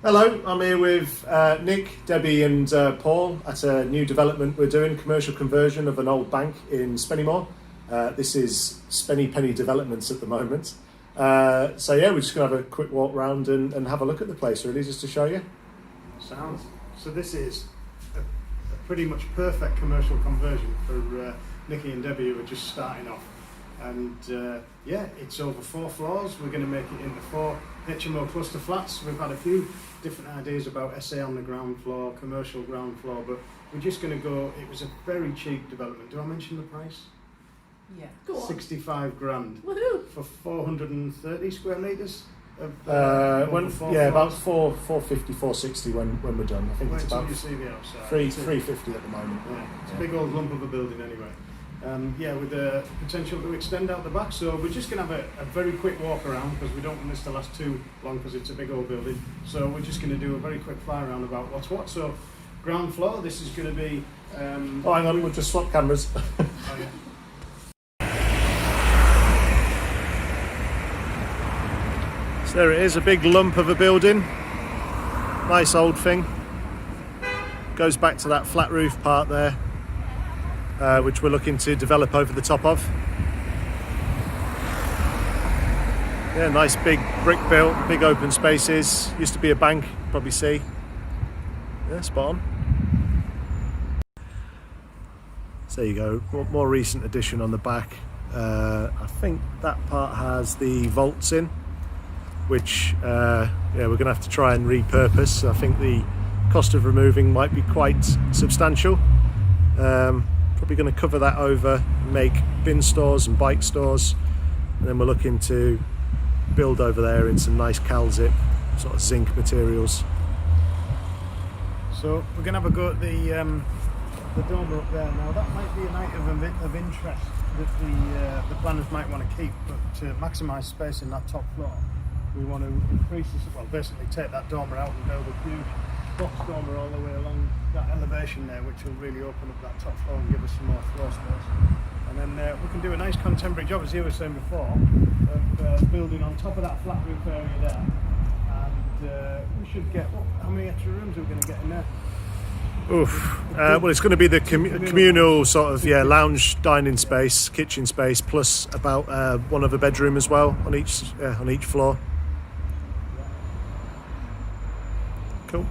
Hello, I'm here with Nick, Debbie and Paul at a new development we're doing, commercial conversion of an old bank in Spennymoor. This is Spenny Penny Developments at the moment. So yeah, we're just going to have a quick walk round and have a look at the place really, just to show you. Sounds. So this is a pretty much perfect commercial conversion for Nicky and Debbie who are just starting off. And yeah, it's over 4 floors. We're going to make it into 4 HMO cluster flats. We've had a few different ideas about SA on the ground floor, commercial ground floor, but we're just going to go, it was a very cheap development. Do I mention the price? Yeah, go on. 65 grand. Woohoo! For 430 square metres of about 450, 460 when we're done. I think Wait it's till about you see the outside. 350 at the moment. Yeah, it's a big old lump of a building anyway. Yeah, with the potential to extend out the back. So we're just going to have a very quick walk around because we don't want this to last too long because it's a big old building. So we're just going to do a very quick fly around about what's what. So ground floor, this is going to be... Oh, hang on, we'll just swap cameras. Oh, yeah. So there it is, a big lump of a building. Nice old thing. Goes back to that flat roof part there, which we're looking to develop over the top of. Yeah, nice big brick built, big open spaces. Used to be a bank, probably see. Yeah, spot on. So there you go, more recent addition on the back. I think that part has the vaults in, which yeah, we're going to have to try and repurpose. I think the cost of removing might be quite substantial. Probably going to cover that over, make bin stores and bike stores, and then we're looking to build over there in some nice calzip, sort of zinc materials. So we're going to have a go at the dormer up there now. That might be an item of interest that the planners might want to keep, but to maximise space in that top floor, we want to increase this, well, basically take that dormer out and build a huge box dormer all the way along that elevation there, which will really open up that top floor and give us some more floor space. And then we can do a nice contemporary job, as you were saying before, of building on top of that flat roof area there. And we should get, how many extra rooms are we going to get in there? Oof. Well, it's going to be the communal sort of lounge, dining space, kitchen space, plus about one other bedroom as well on each floor. Cool.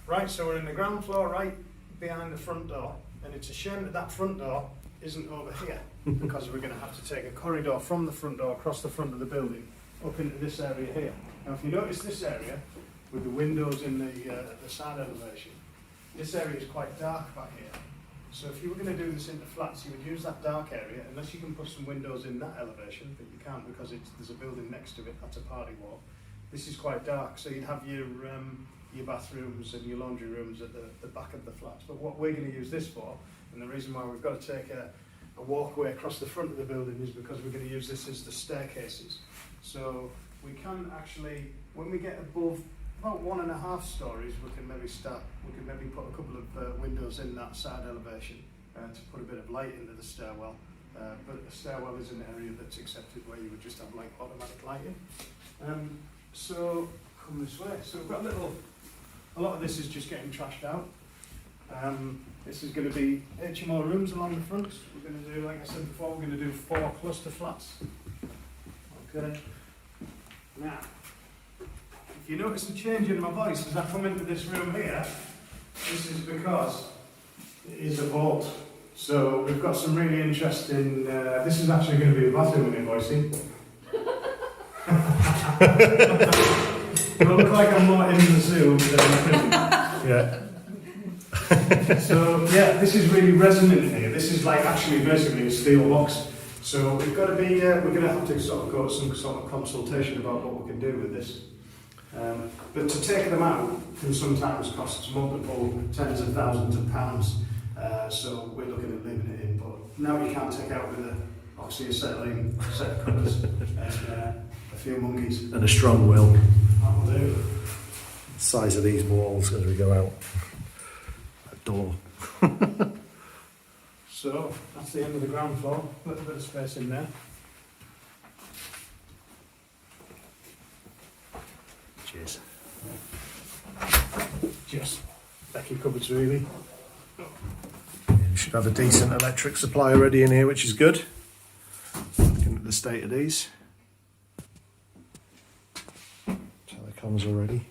Right, so we're in the ground floor, right behind the front door, and it's a shame that front door isn't over here because we're going to have to take a corridor from the front door across the front of the building up into this area here. Now, if you notice this area with the windows in the side elevation, this area is quite dark back here. So if you were going to do this into flats, you would use that dark area, unless you can put some windows in that elevation, but you can't because there's a building next to it. That's a party wall. This is quite dark, so you'd have your bathrooms and your laundry rooms at the back of the flats. But what we're going to use this for, and the reason why we've got to take a walkway across the front of the building, is because we're going to use this as the staircases. So we can actually, when we get above about 1.5 stories, we can maybe put a couple of windows in that side elevation to put a bit of light into the stairwell. But the stairwell is an area that's accepted where you would just have like automatic lighting. So come this way. So we've got a lot of this is just getting trashed out. This is going to be HMO rooms along the front. We're going to do, like I said before, we're going to do 4 cluster flats. Okay. Now, if you notice the change in my voice as I come into this room here, this is because it is a vault. So we've got some really interesting, this is actually going to be the bathroom in voicing. It'll look like I'm more in the zoo than in the prison. Yeah. So yeah, this is really resonant here. This is like actually basically a steel box. So we've got to be, we're going to have to sort of go to some sort of consultation about what we can do with this. But to take them out can sometimes cost multiple tens of thousands of pounds. So we're looking at leaving it in. But now you can't take out with an oxyacetylene set of covers and a few monkeys. And a strong will. That'll do. The size of these walls as we go out. That door. So that's the end of the ground floor. A little bit of space in there. Cheers. Just Becky cupboards really. You should have a decent electric supply already in here, which is good. Looking at the state of these. Telecoms already.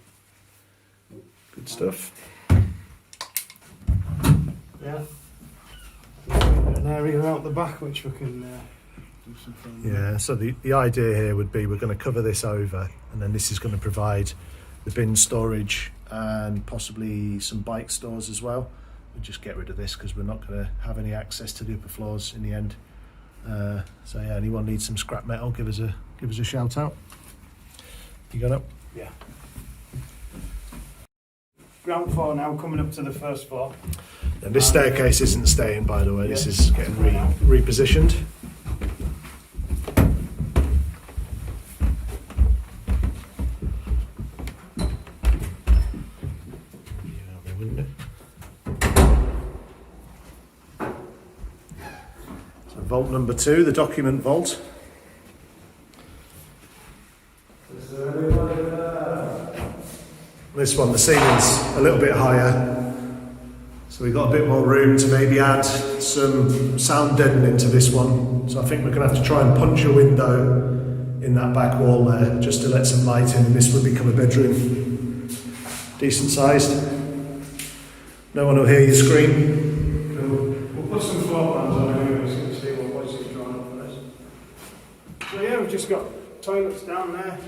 Good stuff. Yeah. An area out the back which we can do something. Yeah, so the idea here would be we're going to cover this over, and then this is going to provide the bin storage and possibly some bike stores as well. We'll just get rid of this because we're not going to have any access to the upper floors in the end. So yeah, anyone needs some scrap metal, give us a shout out. You got it? Yeah. Ground floor now, coming up to the first floor. And this staircase isn't staying, by the way. This is getting repositioned. So vault number 2, the document vault. This one, the ceiling's a little bit higher. So we've got a bit more room to maybe add some sound deadening to this one. So I think we're going to have to try and punch a window in that back wall there just to let some light in, and this would become a bedroom. Decent sized. No one will hear you scream. We'll put some floor plans on anyway so you can see what voice is drawn up for this. So yeah, we've just got toilets down there.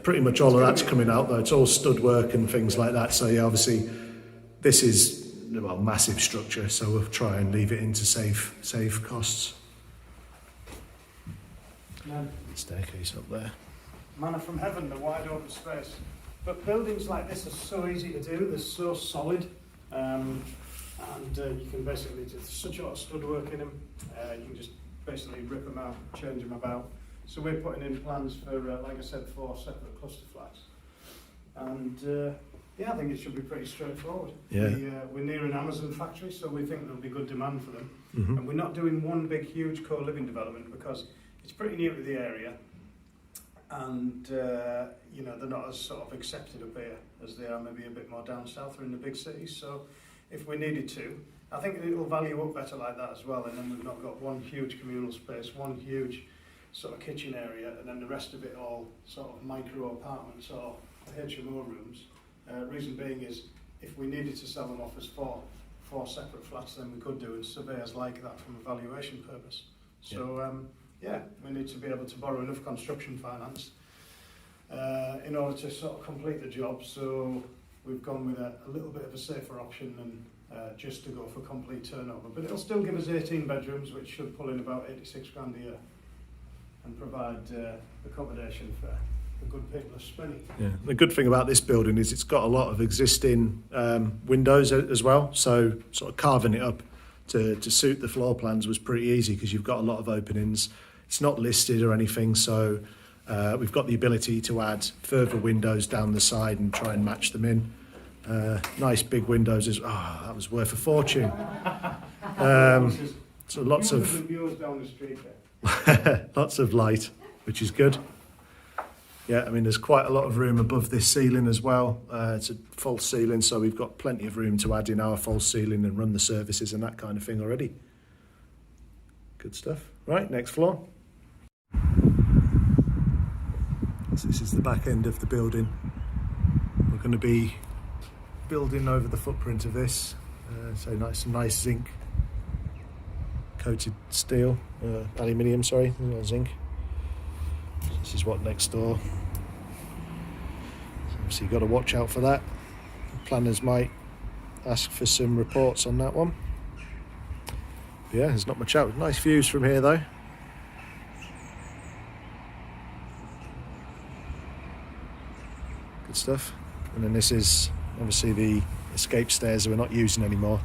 Pretty much all of that's coming out though. It's all stud work and things like that. So yeah, obviously this is massive structure, so we'll try and leave it in to save costs. Staircase up there. Manna from heaven, the wide open space. But buildings like this are so easy to do, they're so solid, and you can basically do such a lot of stud work in them. You can just basically rip them out, change them about. So we're putting in plans for, like I said, 4 separate cluster flats. And yeah, I think it should be pretty straightforward. Yeah. We're near an Amazon factory, so we think there'll be good demand for them. Mm-hmm. And we're not doing one big, huge co-living development because it's pretty new to the area. And, you know, they're not as sort of accepted up here as they are maybe a bit more down south or in the big cities. So if we needed to, I think it'll value up better like that as well. And then we've not got one huge communal space, one huge sort of kitchen area, and then the rest of it all sort of micro apartments or HMO rooms. Reason being is if we needed to sell them off as four separate flats, then we could do, and surveyors like that from a valuation purpose. So yeah, we need to be able to borrow enough construction finance in order to sort of complete the job. So we've gone with a little bit of a safer option than just to go for complete turnover. But it'll still give us 18 bedrooms, which should pull in about 86 grand a year and provide accommodation for the good people of Spinney. Yeah. The good thing about this building is it's got a lot of existing windows as well, so sort of carving it up to suit the floor plans was pretty easy because you've got a lot of openings. It's not listed or anything, so we've got the ability to add further windows down the side and try and match them in. Nice big windows that was worth a fortune. So lots of views down the street there. lots of light, which is good. Yeah, I mean there's quite a lot of room above this ceiling as well. It's a false ceiling, so we've got plenty of room to add in our false ceiling and run the services and that kind of thing already. Good stuff. Right, next floor. So this is the back end of the building. We're going to be building over the footprint of this. So some nice zinc coated steel, aluminium, sorry, not zinc. This is what next door. So you've got to watch out for that. Planners might ask for some reports on that one. But yeah, there's not much out. Nice views from here though. Good stuff. And then this is obviously the escape stairs that we're not using anymore.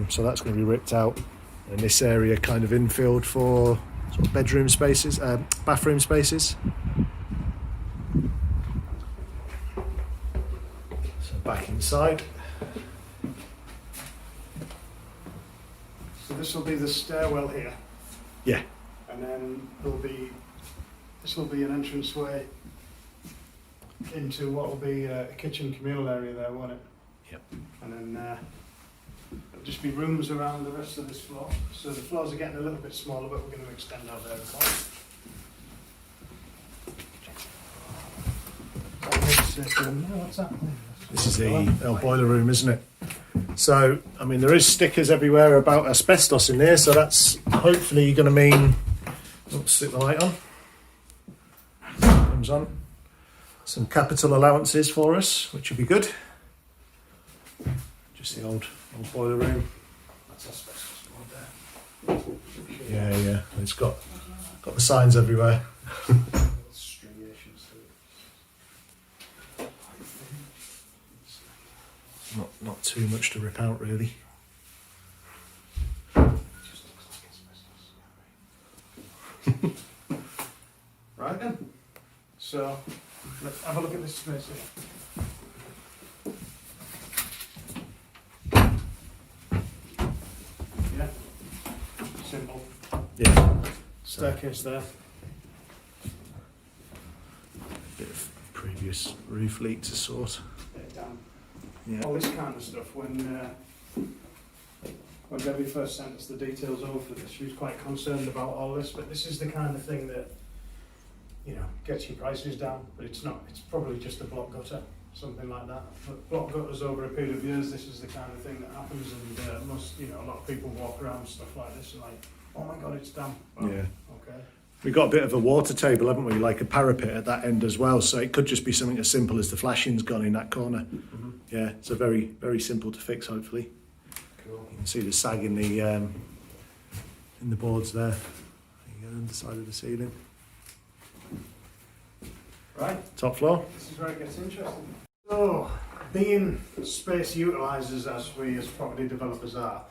So that's going to be ripped out. And this area kind of infilled for sort of bedroom spaces, bathroom spaces. So back inside. So this will be the stairwell here. Yeah. And then this will be an entranceway into what will be a kitchen communal area there, won't it? Yep. And then it'll just be rooms around the rest of this floor. So the floors are getting a little bit smaller, but we're going to extend out there as well. What's that? This is the boiler room, isn't it? So, I mean, there is stickers everywhere about asbestos in there, so that's hopefully going to mean... Let's stick the light on. Comes on. Some capital allowances for us, which will be good. Just the old boiler room. That's asbestos board there. Yeah. It's got the signs everywhere. Not too much to rip out, really. Right then. So let's have a look at this space here. Yeah. Simple. Yeah. Staircase there. Bit of previous roof leak to sort. Down. Yeah. All this kind of stuff. When Debbie first sent us the details over for this, she was quite concerned about all this. But this is the kind of thing that, you know, gets your prices down. But it's not. It's probably just a block gutter, something like that. But block gutters over a period of years, this is the kind of thing that happens. And most, you know, a lot of people walk around with stuff like this and like, oh my God, it's damp. Well, Yeah. Okay. We've got a bit of a water table, haven't we? Like a parapet at that end as well. So it could just be something as simple as the flashing's gone in that corner. Mm-hmm. Yeah, it's a very, very simple to fix, hopefully. Cool. You can see the sag in the boards there. There you go, on the side of the ceiling. Right. Top floor. This is where it gets interesting. So, being space utilisers as we as property developers are,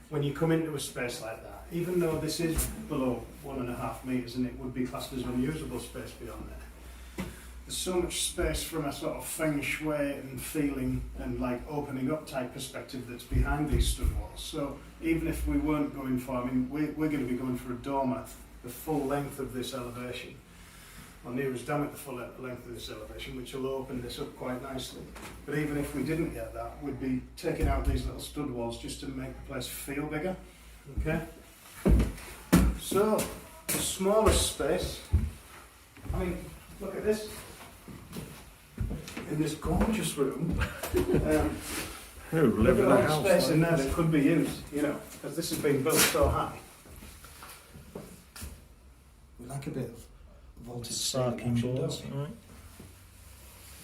when you come into a space like that, even though this is below 1.5 metres and it would be classed as unusable space beyond there, there's so much space from a sort of feng shui and feeling and like opening up type perspective that's behind these stud walls. So even if we weren't going for, I mean, we're going to be going for a dormer, the full length of this elevation. Or near as damn it the full length of this elevation, which will open this up quite nicely. But even if we didn't get that, we'd be taking out these little stud walls just to make the place feel bigger. Okay? So, the smallest space, I mean, look at this. In this gorgeous room, Live in all a the house. space in there that could be used, you know, because this has been built so high. We like a bit of vaulted Sarking ceiling, boards. don't we? Right.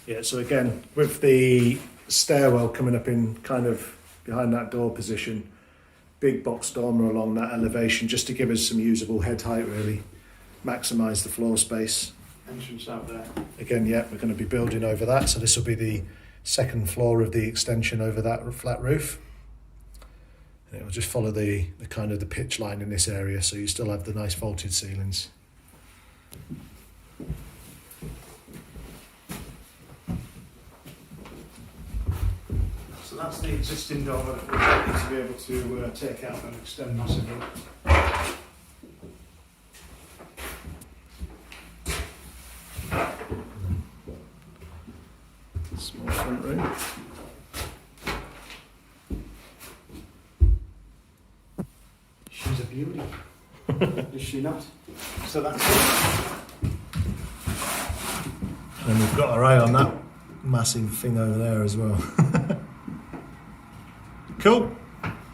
Yeah, so again, with the stairwell coming up in kind of behind that door position, big box dormer along that elevation just to give us some usable head height, really. Maximise the floor space. Entrance out there. Again, yeah, we're going to be building over that, so this will be the second floor of the extension over that flat roof. And it will just follow the kind of the pitch line in this area, so you still have the nice vaulted ceilings. So that's the existing dormer that we're going to be able to take out and extend massively. Small front room. She's a beauty. Is she not? So that's it. And we've got our eye on that massive thing over there as well. Cool.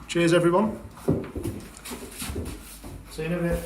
Cheers, everyone. See you in a bit.